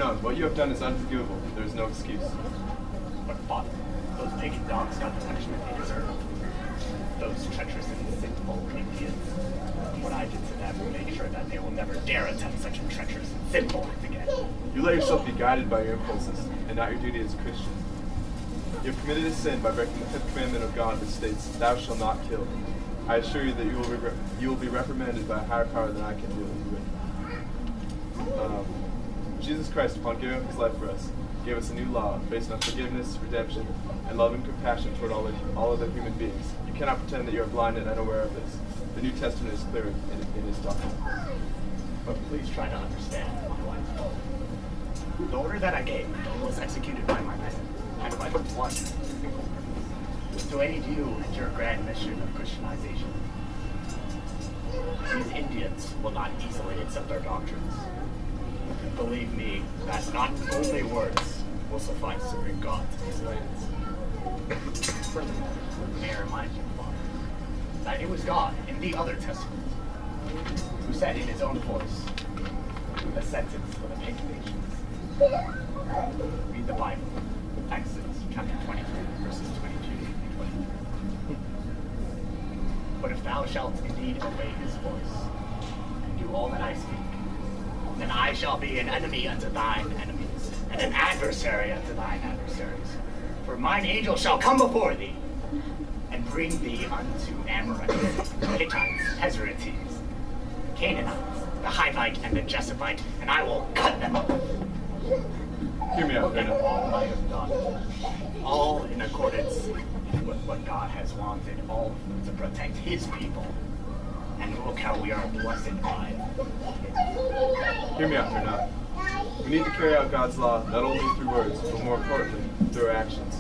Fernan, what you have done is unforgivable. There is no excuse. But Father, those pagan dogs got the punishment they deserve. Those treacherous and sinful Indians. What I did to them will make sure that they will never dare attempt such a treacherous and sinful act again. You let yourself be guided by your impulses, and not your duty as a Christian. You have committed a sin by breaking the 5th commandment of God, which states, "Thou shalt not kill." I assure you that you will be reprimanded by a higher power than I can deal with you with. Jesus Christ, upon giving up his life for us, gave us a new law based on forgiveness, redemption, and love and compassion toward all other human beings. You cannot pretend that you are blind and unaware of this. The New Testament is clear in its doctrine. But please try to understand my wife's fault. The order that I gave was executed by my men, and by one single purpose, to aid you in your grand mission of Christianization. These Indians will not easily accept our doctrines. Believe me, that not only words will suffice to bring God to these lands. Furthermore, may I remind you, Father, that it was God in the other testament who said in his own voice the sentence for the pagan nations. Read the Bible, Exodus chapter 23, verses 22 and 23. But if thou shalt indeed obey his voice, and do all that I speak, then I shall be an enemy unto thine enemies, and an adversary unto thine adversaries. For mine angel shall come before thee, and bring thee unto Amorites, Hittites, Hezronites, Canaanites, the Hivite, and the Jessupite, and I will cut them off. Hear me out, And Fernan. all I have done, all in accordance with what God has wanted, all to protect his people. And look how we are blessed by it. Hear me out, Fernan. We need to carry out God's law not only through words, but more importantly, through our actions.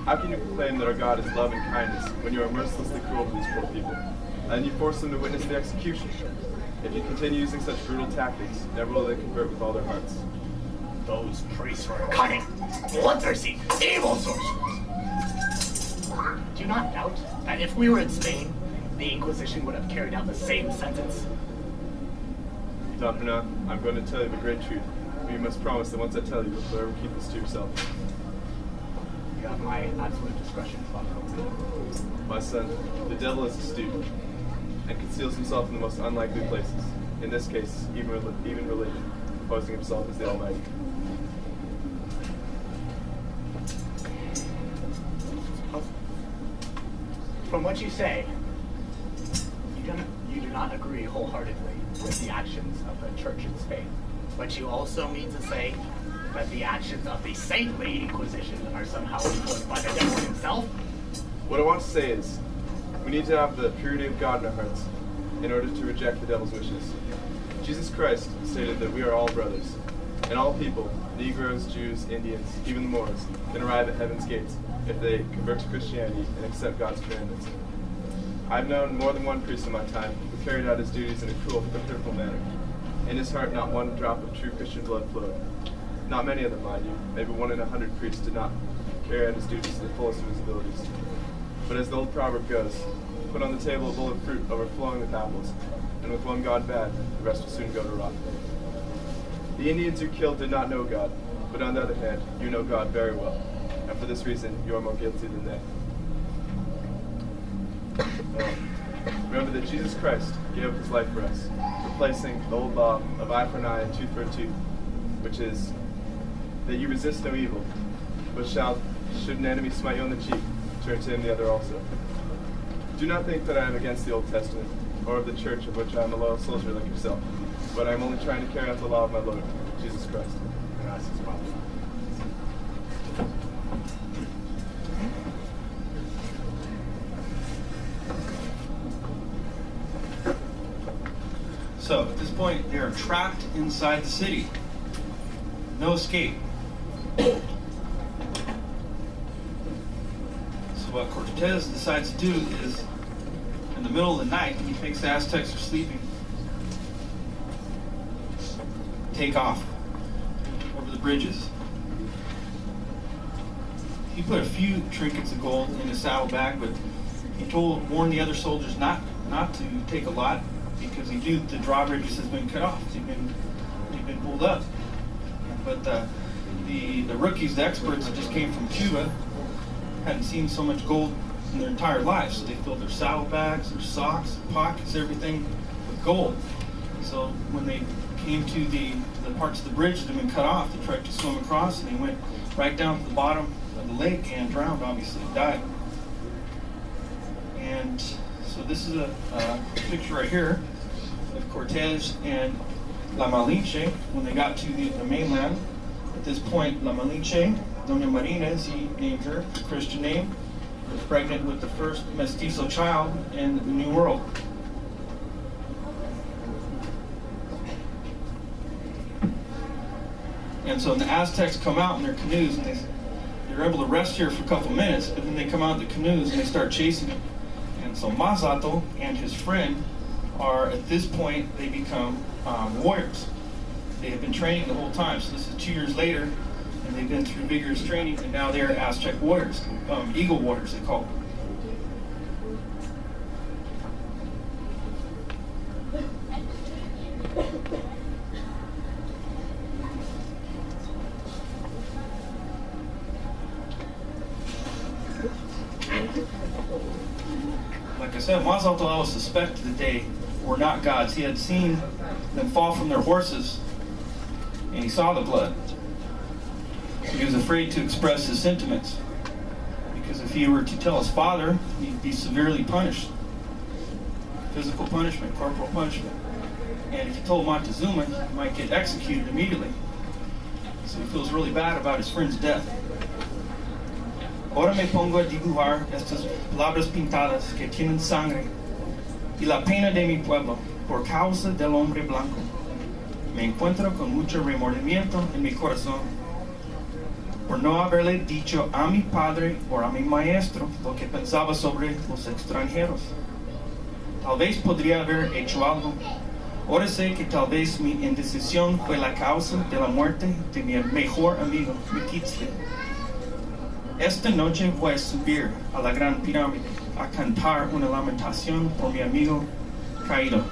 How can you proclaim that our God is love and kindness when you are mercilessly cruel to these poor people? And you force them to witness the execution. If you continue using such brutal tactics, never will they convert with all their hearts. Those priests were cunning, bloodthirsty, evil sorcerers. Do you not doubt that if we were in Spain, the Inquisition would have carried out the same sentence? Don Fernan, I'm going to tell you the great truth, but you must promise that once I tell you, you'll forever keep this to yourself. You have my absolute discretion, Father. My son, the devil is astute, and conceals himself in the most unlikely places. In this case, even religion, proposing himself as the Almighty. From what you say, you do not agree wholeheartedly with the actions of the Church in Spain. But you also mean to say that the actions of the saintly Inquisition are somehow influenced by the devil himself? What I want to say is, we need to have the purity of God in our hearts in order to reject the devil's wishes. Jesus Christ stated that we are all brothers, and all people, Negroes, Jews, Indians, even the Moors, can arrive at heaven's gates if they convert to Christianity and accept God's commandments. I've known more than one priest in my time who carried out his duties in a cruel, hypocritical manner. In his heart, not one drop of true Christian blood flowed. Not many of them, mind you. Maybe 1 in 100 priests did not carry out his duties to the fullest of his abilities. But as the old proverb goes, put on the table a bowl of fruit overflowing with apples, and with one God bad, the rest will soon go to rot. The Indians you killed did not know God, but on the other hand, you know God very well, and for this reason, you are more guilty than they. Remember that Jesus Christ gave up his life for us, replacing the old law of eye for an eye and tooth for a tooth, which is that you resist no evil, but should an enemy smite you on the cheek, turn to him the other also. Do not think that I am against the Old Testament, or of the church of which I am a loyal soldier like yourself, but I am only trying to carry out the law of my Lord, Jesus Christ. Gracias, Father. So, at this point, they are trapped inside the city. No escape. So what Cortez decides to do is, in the middle of the night, when he thinks the Aztecs are sleeping, take off over the bridges. He put a few trinkets of gold in his saddlebag, but he warned the other soldiers not to take a lot, because he knew the drawbridges has been cut off. They've been pulled up. But the rookies, the experts that just came from Cuba, hadn't seen so much gold in their entire lives. So they filled their saddlebags, their socks, pockets, everything with gold. So when they came to the parts of the bridge that had been cut off, they tried to swim across, and they went right down to the bottom of the lake and drowned, obviously, died. And so this is a picture right here of Cortez and La Malinche when they got to the mainland. At this point, La Malinche, Doña Marina, as he named her, the Christian name, was pregnant with the first mestizo child in the New World. And so the Aztecs come out in their canoes, and they're able to rest here for a couple minutes, but then they come out in the canoes and they start chasing them. And so Mazato and his friend are, at this point, they become warriors. They have been training the whole time. So this is 2 years later, and they've been through vigorous training, and now they're Aztec warriors, eagle warriors, they call them. Like I said, Mazato always suspected that they were not gods. He had seen them fall from their horses, and he saw the blood. He was afraid to express his sentiments, because if he were to tell his father, he'd be severely punished. Physical punishment, corporal punishment. And if he told Montezuma, he might get executed immediately. So he feels really bad about his friend's death. Ahora me pongo a dibujar estas palabras pintadas que tienen sangre y la pena de mi pueblo por causa del hombre blanco. Me encuentro con mucho remordimiento en mi corazón por no haberle dicho a mi padre o a mi maestro lo que pensaba sobre los extranjeros. Tal vez podría haber hecho algo. Ahora sé que tal vez mi indecisión fue la causa de la muerte de mi mejor amigo, Mixtli. Esta noche voy a subir a la gran pirámide a cantar una lamentación por mi amigo caído.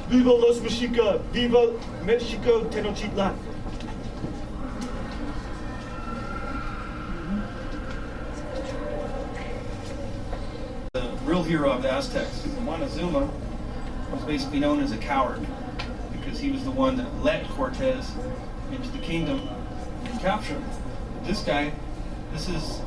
Viva los Mexica! Viva Mexico Tenochtitlan! real hero of the Aztecs. Montezuma was basically known as a coward because he was the one that let Cortez into the kingdom and capture him. But this guy, this is